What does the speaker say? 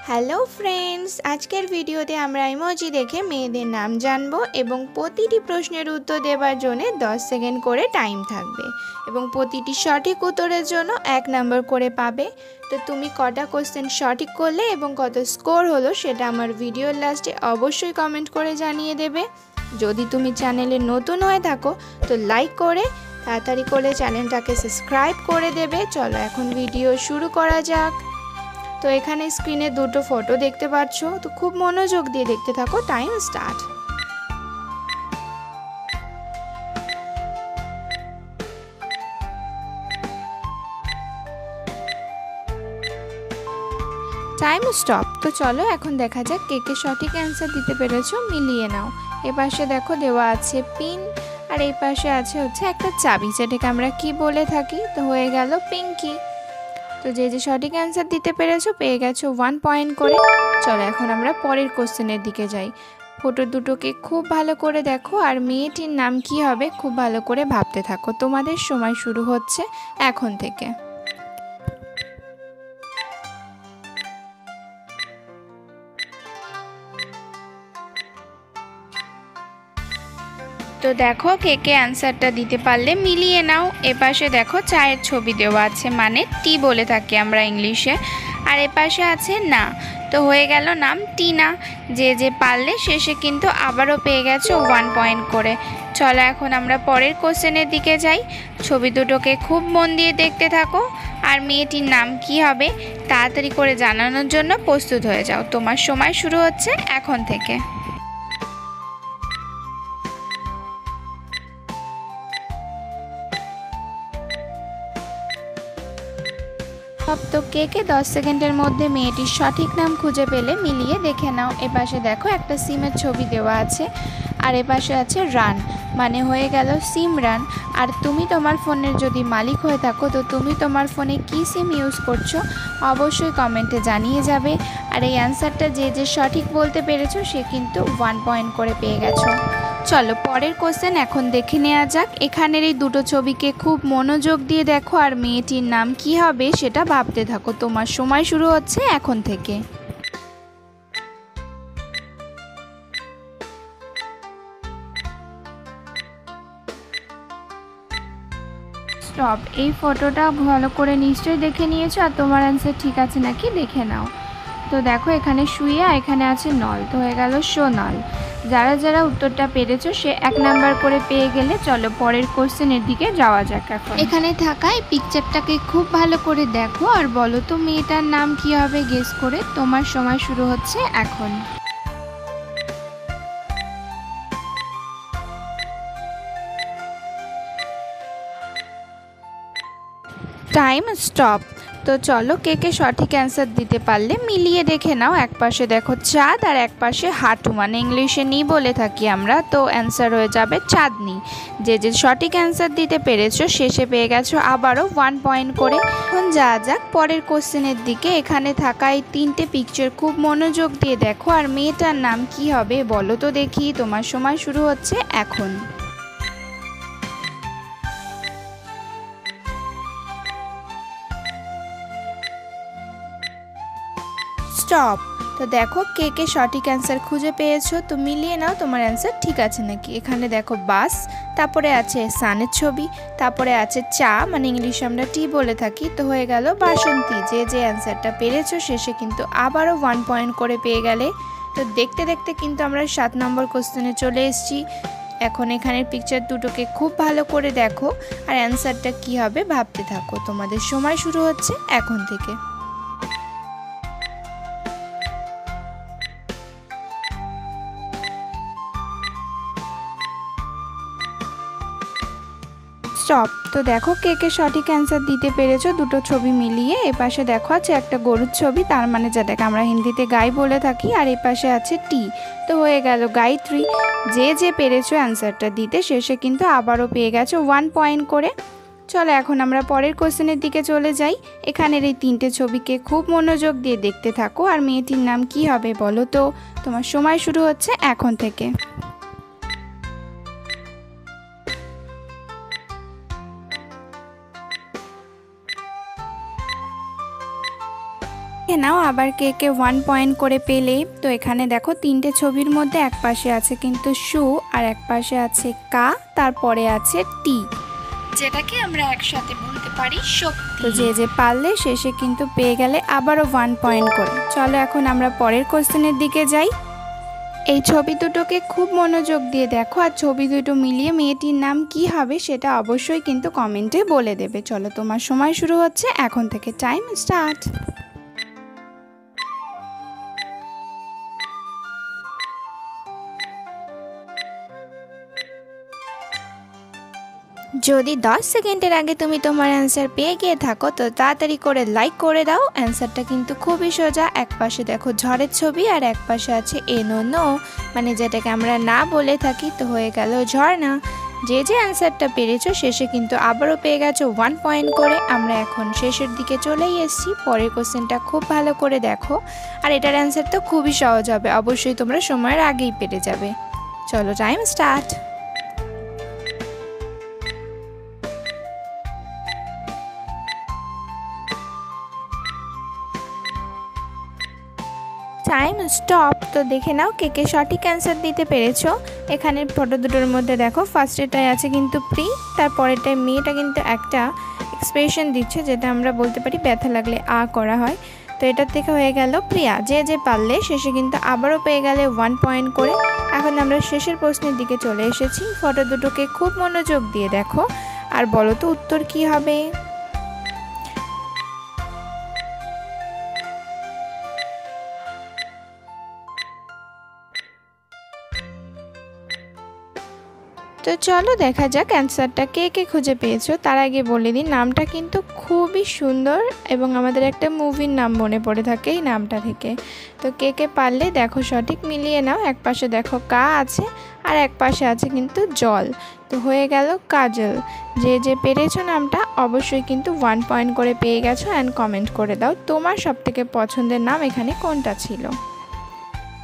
Hello friends, আজকের ভিডিওতে আমরা ইমোজি দেখে মেয়েদের নাম জানবো এবং প্রতিটি প্রশ্নের উত্তর দেওয়ার জন্য 10 সেকেন্ড করে টাইম থাকবে এবং প্রতিটি সঠিক উত্তরের জন্য 1 নাম্বার করে পাবে। তো তুমি কটা কোশ্চেন সঠিক করলে এবং কত স্কোর হলো সেটা আমার ভিডিওর লাস্টে অবশ্যই কমেন্ট করে জানিয়ে দেবে। যদি তুমি চ্যানেলে নতুন হয়ে থাকো তো লাইক করে তাড়াতাড়ি করে চ্যানেলটাকে সাবস্ক্রাইব করে দেবে। চলো এখন ভিডিও শুরু করা যাক। তো এখানে স্ক্রিনে দুটো ফটো দেখতে পাচ্ছ, তো খুব মনোযোগ দিয়ে দেখতে থাকো। Time start. Time stop. তো চলো এখন দেখা যাক কে কে সঠিক অ্যান্সার দিতে পেরেছো, মিলিয়ে নাও। এ পাশে দেখো দেওয়া আছে পিন, আর এই পাশে আছে হচ্ছে একটা চাবি, যেটাকে আমরা কি বলে থাকি। তো হয়ে গেল পিঙ্কি। তো যে যে সঠিক অ্যান্সার দিতে পেরেছো পেয়ে গেছো 1 পয়েন্ট করে। চলো এখন আমরা পরের কোশ্চেনের দিকে যাই। ফটো দুটোকে খুব ভালো করে দেখো আর মেয়েটির নাম কি হবে খুব ভালো করে ভাবতে থাকো। তোমাদের সময় শুরু হচ্ছে এখন থেকে। তো দেখো কে কে অ্যান্সারটা দিতে পারলে মিলিয়ে নাও। এপাশে দেখো চায়ের ছবি দেওয়া আছে, মানে টি বলে থাকি আমরা ইংলিশে, আর এপাশে আছে না। তো হয়ে গেল নাম টিনা। যে যে পারলে শেষে কিন্তু আবারও পেয়ে গেছো 1 পয়েন্ট করে। চলো এখন আমরা পরের কোশ্চেনের দিকে যাই। ছবি দুটোকে খুব মন দিয়ে দেখতে থাকো আর মেয়েটির নাম কি হবে তাড়াতাড়ি করে জানানোর জন্য প্রস্তুত হয়ে যাও। তোমার সময় শুরু হচ্ছে এখন থেকে। তো কে কে 10 সেকেন্ডের মধ্যে মেয়েটির সঠিক নাম খুঁজে পেলে মিলিয়ে দেখে নাও। এপাশে দেখো একটা সিমের ছবি দেওয়া আছে আর এপাশে আছে রান, মানে হয়ে গেল সিমরান। আর তুমি তোমার ফোনের যদি মালিক হয়ে থাকো তো তুমি তোমার ফোনে কী সিম ইউজ করছো অবশ্যই কমেন্টে জানিয়ে যাবে। আর এই অ্যান্সারটা যে যে সঠিক বলতে পেরেছো সে কিন্তু 1 পয়েন্ট করে পেয়ে গেছো। চলো পরের কোশ্চেন এখন দেখে নেওয়া যাক। এখানের এই দুটো ছবিকে খুব মনোযোগ দিয়ে দেখো আর মেয়েটির নাম কি হবে সেটা ভাবতে থাকো। তোমার সময় শুরু হচ্ছে এখন থেকে। স্টপ। এই ফটোটা ভালো করে নিশ্চয়ই দেখে নিয়েছো আর তোমার অ্যান্সার ঠিক আছে নাকি দেখে নাও। তো দেখো এখানে শুয়ে এখানে আছে নল, তো হয়ে গেল সোনাল। যারা যারা উত্তরটা পেরেছো সে 1 নাম্বার করে পেয়ে গেলে। চলো পরের কোশ্চেনের দিকে যাওয়া যাক। এখন এখানে থাকা এই পিকচারটাকে খুব ভালো করে দেখো আর বলো তো মেয়েটার নাম কি হবে গেস করে। তোমার সময় শুরু হচ্ছে এখন। Time stop. তো চলো কে কে সঠিক অ্যান্সার দিতে পারলে মিলিয়ে দেখে নাও। এক পাশে দেখো চাঁদ আর এক পাশে হাঁটু, মানে ইংলিশে নি বলে থাকি আমরা, তো অ্যান্সার হয়ে যাবে চাঁদনি। যে যে সঠিক অ্যান্সার দিতে পেরেছো শেষে পেয়ে গেছো আবারও 1 পয়েন্ট করে। এখন যাওয়া যাক পরের কোশ্চেনের দিকে। এখানে থাকা এই 3টে পিকচার খুব মনোযোগ দিয়ে দেখো আর মেয়েটার নাম কি হবে বলো তো দেখি। তোমার সময় শুরু হচ্ছে এখন। স্টপ। তো দেখো কে কে সঠিক অ্যান্সার খুঁজে পেয়েছো, তো মিলিয়ে নাও তোমার অ্যান্সার ঠিক আছে নাকি। এখানে দেখো বাস, তারপরে আছে সানের ছবি, তারপরে আছে চা, মানে ইংলিশে আমরা টি বলে থাকি, তো হয়ে গেল বাসন্তী। যে যে অ্যান্সারটা পেরেছো শেষে কিন্তু আবারও 1 পয়েন্ট করে পেয়ে গেলে। তো দেখতে দেখতে কিন্তু আমরা 7 নম্বর কোশ্চেনে চলে এসেছি। এখন এখানের পিকচার দুটোকে খুব ভালো করে দেখো আর অ্যান্সারটা কি হবে ভাবতে থাকো। তোমাদের সময় শুরু হচ্ছে এখন থেকে। স্টপ। তো দেখো কে কে সঠিক অ্যান্সার দিতে পেরেছো দুটো ছবি মিলিয়ে। এপাশে দেখো আছে একটা গরুর ছবি, তার মানে যেটাকে আমরা হিন্দিতে গাই বলে থাকি, আর এপাশে আছে টি, তো হয়ে গেল গায়ত্রী। যে যে পেরেছো অ্যান্সারটা দিতে শেষে কিন্তু আবারও পেয়ে গেছো 1 পয়েন্ট করে। চলো এখন আমরা পরের কোশ্চেনের দিকে চলে যাই। এখানের এই 3টে ছবিকে খুব মনোযোগ দিয়ে দেখতে থাকো আর মেয়েটির নাম কি হবে বলো তো। তোমার সময় শুরু হচ্ছে এখন থেকে। নাও আবার কে কে 1 পয়েন্ট করে পেলে। তো এখানে দেখো 3টে ছবির মধ্যে এক পাশে আছে কিন্তু শু আর এক পাশে আছে কা, তারপরে আছে টি, যেটাকে আমরা একসাথে বলতে পারি শক্তি। তো যে পারলে শেষে কিন্তু পেয়ে গেলে আবারও 1 পয়েন্ট করে। চলো এখন আমরা পরের কোশ্চেনের দিকে যাই। এই ছবি দুটোকে খুব মনোযোগ দিয়ে দেখো আর ছবি দুটো মিলিয়ে মেয়েটির নাম কি হবে সেটা অবশ্যই কিন্তু কমেন্টে বলে দেবে। চলো তোমার সময় শুরু হচ্ছে এখন থেকে, টাইম স্টার্ট। যদি 10 সেকেন্ডের আগে তুমি তোমার অ্যান্সার পেয়ে গিয়ে থাকো তো তাড়াতাড়ি করে লাইক করে দাও। অ্যান্সারটা কিন্তু খুবই সোজা। এক পাশে দেখো ঝড়ের ছবি আর এক পাশে আছে এনো নো, মানে যেটাকে আমরা না বলে থাকি, তো হয়ে গেল ঝর্ণা। যে অ্যান্সারটা পেরেছো শেষে কিন্তু আবারও পেয়ে গেছো 1 পয়েন্ট করে। আমরা এখন শেষের দিকে চলেই এসেছি। পরের কোশ্চেনটা খুব ভালো করে দেখো, আর এটার অ্যান্সার তো খুবই সহজ হবে, অবশ্যই তোমরা সময়ের আগেই পেরে যাবে। চলো টাইম স্টার্ট। Time stop. তো দেখে নাও কে কে সঠিক অ্যান্সার দিতে পেরেছো। এখানে ফটো দুটোর মধ্যে দেখো ফার্স্টেটায় আছে কিন্তু প্রি, তারপরেটায় মেয়েটা কিন্তু একটা এক্সপ্রেশন দিচ্ছে যেটা আমরা বলতে পারি ব্যথা লাগলে আ করা হয়। তো এটার থেকে হয়ে গেল প্রিয়া। যে পারলে শেষে কিন্তু আবারও পেয়ে গেলে 1 পয়েন্ট করে। এখন আমরা শেষের প্রশ্নের দিকে চলে এসেছি। ফটো দুটোকে খুব মনোযোগ দিয়ে দেখো আর বলো তো উত্তর কি হবে। তো চলো দেখা যাক অ্যান্সারটা কে কে খুঁজে পেয়েছো। তার আগে বলে দিই নামটা কিন্তু খুবই সুন্দর এবং আমাদের একটা মুভির নাম মনে পড়ে থাকে এই নামটা থেকে। তো কে কে পারলে দেখো সঠিক মিলিয়ে নাও। এক পাশে দেখো কা আছে আর এক পাশে আছে কিন্তু জল, তো হয়ে গেল কাজল। যে পেরেছো নামটা অবশ্যই কিন্তু 1 পয়েন্ট করে পেয়ে গেছো। অ্যান্ড কমেন্ট করে দাও তোমার সবথেকে পছন্দের নাম এখানে কোনটা ছিল।